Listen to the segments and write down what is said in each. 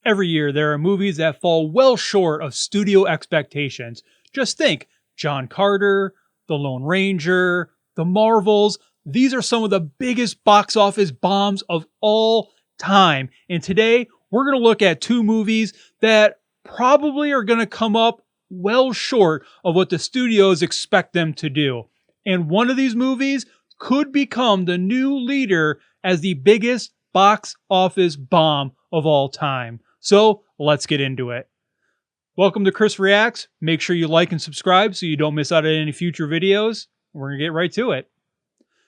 Every year, there are movies that fall well short of studio expectations. Just think John Carter, The Lone Ranger, The Marvels. These are some of the biggest box office bombs of all time. And today, we're going to look at two movies that probably are going to come up well short of what the studios expect them to do. And one of these movies could become the new leader as the biggest box office bomb of all time. So let's get into it. Welcome to Chris Reacts. Make sure you like and subscribe so you don't miss out on any future videos. We're going to get right to it.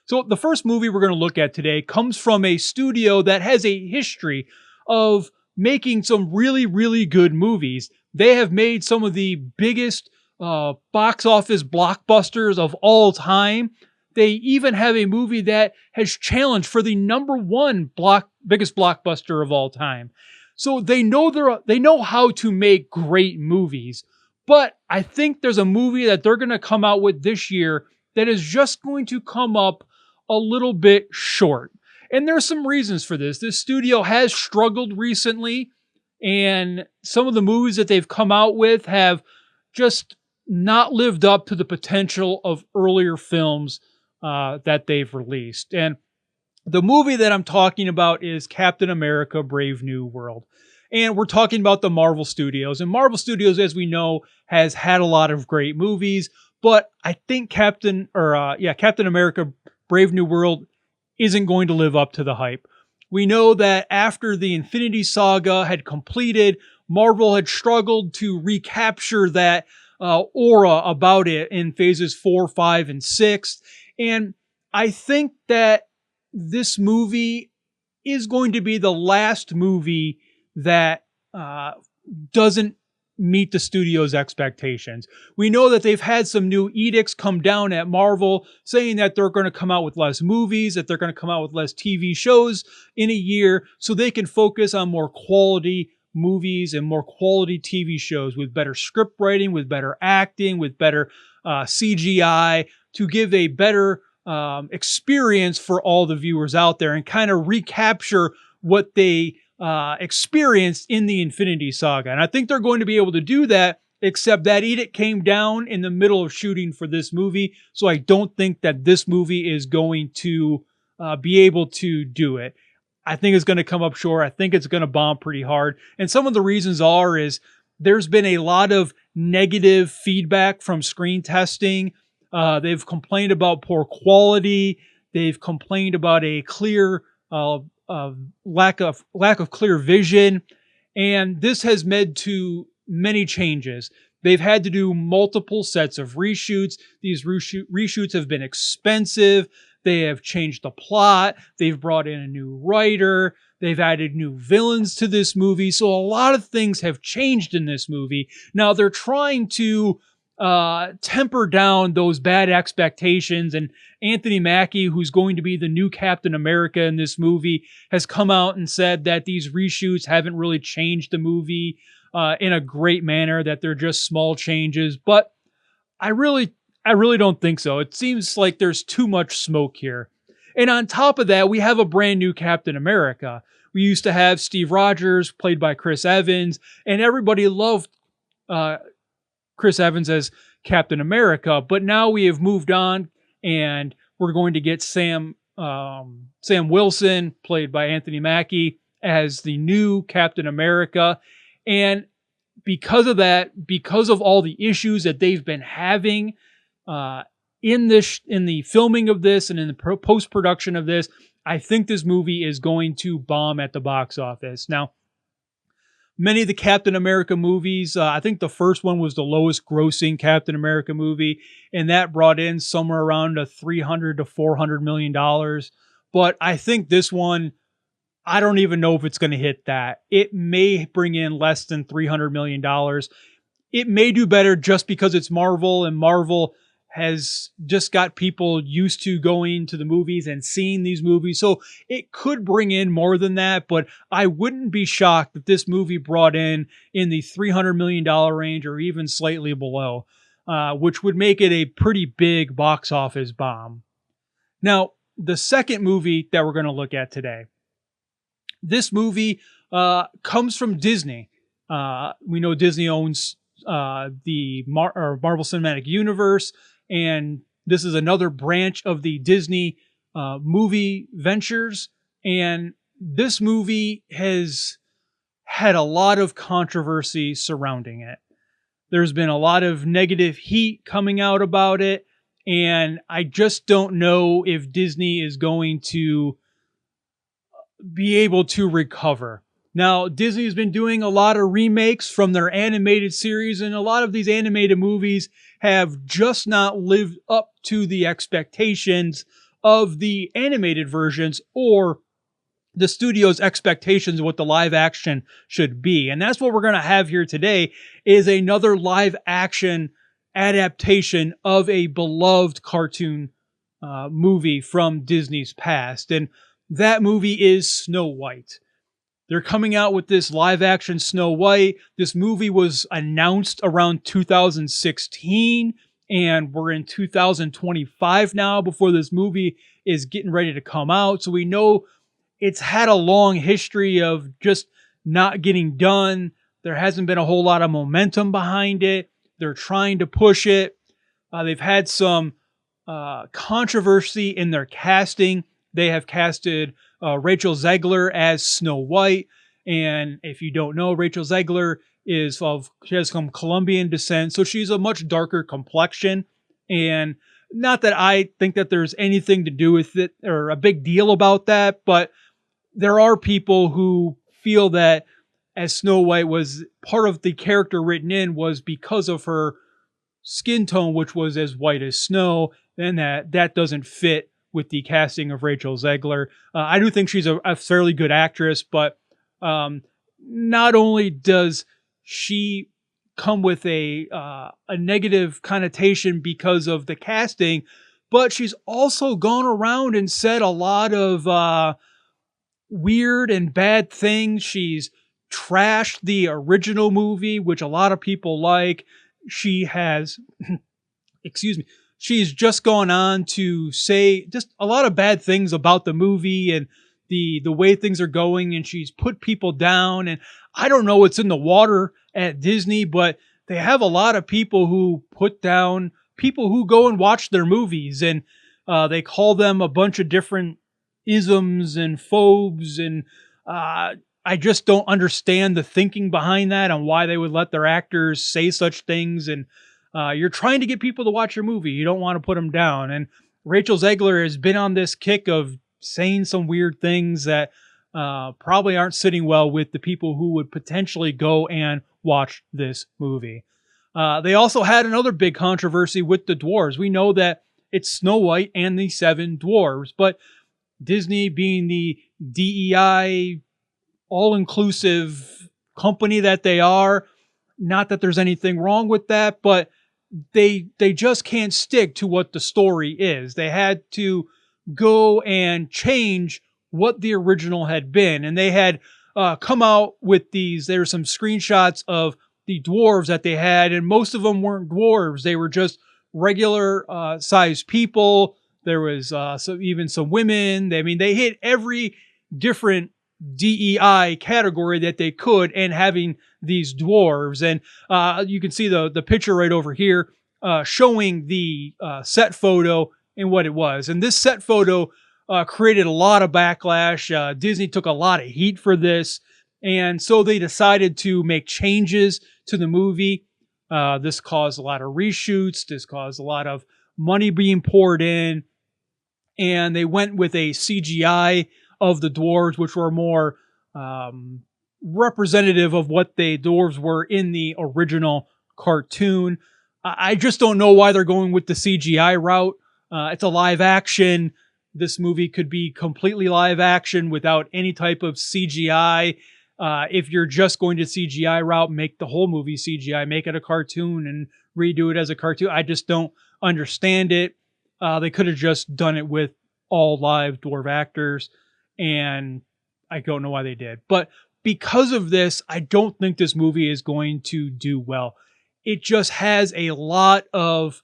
So the first movie we're going to look at today comes from a studio that has a history of making some really, really good movies. They have made some of the biggest box office blockbusters of all time. They even have a movie that has challenged for the #1 biggest blockbuster of all time. So they know how to make great movies. But I think there's a movie that they're going to come out with this year that is just going to come up a little bit short. And there's some reasons for this. This studio has struggled recently, and some of the movies that they've come out with have just not lived up to the potential of earlier films that they've released. And the movie that I'm talking about is Captain America: Brave New World. And we're talking about the Marvel Studios. And Marvel Studios, as we know, has had a lot of great movies. But I think Captain America: Brave New World isn't going to live up to the hype. We know that after the Infinity Saga had completed, Marvel had struggled to recapture that aura about it in phases 4, 5, and 6. And I think that this movie is going to be the last movie that doesn't meet the studio's expectations. We know that they've had some new edicts come down at Marvel saying that they're going to come out with less movies, that they're going to come out with less TV shows in a year so they can focus on more quality movies and more quality TV shows with better script writing, with better acting, with better CGI to give a better experience for all the viewers out there and kind of recapture what they experienced in the Infinity Saga. And I think they're going to be able to do that, except that edict came down in the middle of shooting for this movie. So I don't think that this movie is going to be able to do it. I think it's going to come up short. I think it's going to bomb pretty hard. And some of the reasons is there's been a lot of negative feedback from screen testing. They've complained about poor quality. They've complained about a clear lack of clear vision, and this has led to many changes. They've had to do multiple sets of reshoots. These reshoots have been expensive. They have changed the plot. They've brought in a new writer. They've added new villains to this movie. So a lot of things have changed in this movie. Now they're trying to temper down those bad expectations. And Anthony Mackie, who's going to be the new Captain America in this movie, has come out and said that these reshoots haven't really changed the movie in a great manner, that they're just small changes. But I really don't think so. It seems like there's too much smoke here. And on top of that, we have a brand new Captain America. We used to have Steve Rogers, played by Chris Evans, and everybody loved Chris Evans as Captain America, but now we have moved on and we're going to get Sam Wilson, played by Anthony Mackie, as the new Captain America. And because of that, because of all the issues that they've been having in the filming of this and in the post-production of this, I think this movie is going to bomb at the box office. Now, many of the Captain America movies, I think the first one was the lowest grossing Captain America movie, and that brought in somewhere around $300 to $400 million. But I think this one, I don't even know if it's going to hit that. It may bring in less than $300 million. It may do better just because it's Marvel, and Marvel has just got people used to going to the movies and seeing these movies. So it could bring in more than that, but I wouldn't be shocked if this movie brought in the $300 million range or even slightly below, which would make it a pretty big box office bomb. Now, the second movie that we're going to look at today, this movie comes from Disney. We know Disney owns the Marvel Cinematic Universe, and this is another branch of the Disney movie ventures. And this movie has had a lot of controversy surrounding it. There's been a lot of negative heat coming out about it, and I just don't know if Disney is going to be able to recover. Now, Disney's been doing a lot of remakes from their animated series, and a lot of these animated movies have just not lived up to the expectations of the animated versions or the studio's expectations of what the live action should be. And that's what we're going to have here today, is another live action adaptation of a beloved cartoon movie from Disney's past. And that movie is Snow White. They're coming out with this live action Snow White. This movie was announced around 2016, and we're in 2025 now before this movie is getting ready to come out. So we know it's had a long history of just not getting done. There hasn't been a whole lot of momentum behind it. They're trying to push it. They've had some controversy in their casting. They have casted Rachel Zegler as Snow White. And if you don't know, Rachel Zegler she has some Colombian descent, so she's a much darker complexion. And not that I think that there's anything to do with it or a big deal about that, but there are people who feel that as Snow White was part of the character written in was because of her skin tone, which was as white as snow, and that doesn't fit with the casting of Rachel Zegler. I do think she's a fairly good actress, but not only does she come with a negative connotation because of the casting, but she's also gone around and said a lot of weird and bad things. She's trashed the original movie, which a lot of people like. She has, excuse me, she's just gone on to say just a lot of bad things about the movie and the way things are going, and she's put people down. And I don't know what's in the water at Disney, but they have a lot of people who put down people who go and watch their movies, and they call them a bunch of different isms and phobes, and I just don't understand the thinking behind that and why they would let their actors say such things. And you're trying to get people to watch your movie. You don't want to put them down. And Rachel Zegler has been on this kick of saying some weird things that probably aren't sitting well with the people who would potentially go and watch this movie. They also had another big controversy with the dwarves. We know that it's Snow White and the Seven Dwarves, but Disney, being the DEI all-inclusive company that they are, not that there's anything wrong with that, but they just can't stick to what the story is. They had to go and change what the original had been. And they had come out with there were some screenshots of the dwarves that they had, and most of them weren't dwarves. They were just regular sized people. There was even some women. They hit every different DEI category that they could, and having these dwarves. And you can see the picture right over here showing the set photo and what it was. And this set photo created a lot of backlash. Disney took a lot of heat for this. And so they decided to make changes to the movie. This caused a lot of reshoots. This caused a lot of money being poured in. And they went with a CGI of the dwarves, which were more representative of what the dwarves were in the original cartoon. I just don't know why they're going with the CGI route. It's a live action. This movie could be completely live action without any type of CGI. If you're just going to CGI route, make the whole movie CGI, make it a cartoon and redo it as a cartoon. I just don't understand it. They could have just done it with all live dwarf actors, and I don't know why they did. But because of this, I don't think this movie is going to do well. It just has a lot of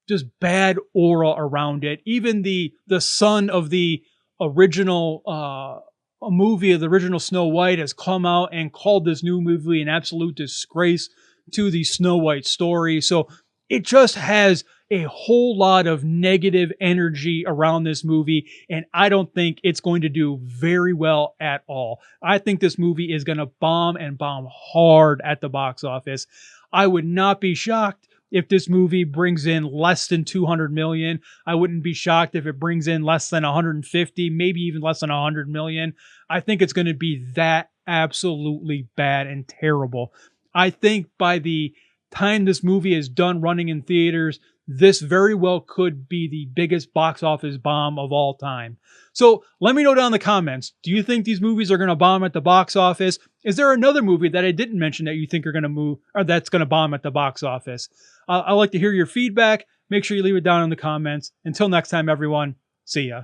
just bad aura around it. Even the son of the original a movie of the original Snow White has come out and called this new movie an absolute disgrace to the Snow White story. So it just has a whole lot of negative energy around this movie, and I don't think it's going to do very well at all. I think this movie is going to bomb and bomb hard at the box office. I would not be shocked if this movie brings in less than 200 million. I wouldn't be shocked if it brings in less than 150, maybe even less than 100 million. I think it's going to be that absolutely bad and terrible. I think by the time this movie is done running in theaters, this very well could be the biggest box office bomb of all time. So let me know down in the comments. Do you think these movies are going to bomb at the box office? Is there another movie that I didn't mention that you think are going to move or that's going to bomb at the box office? I'd like to hear your feedback. Make sure you leave it down in the comments. Until next time, everyone. See ya.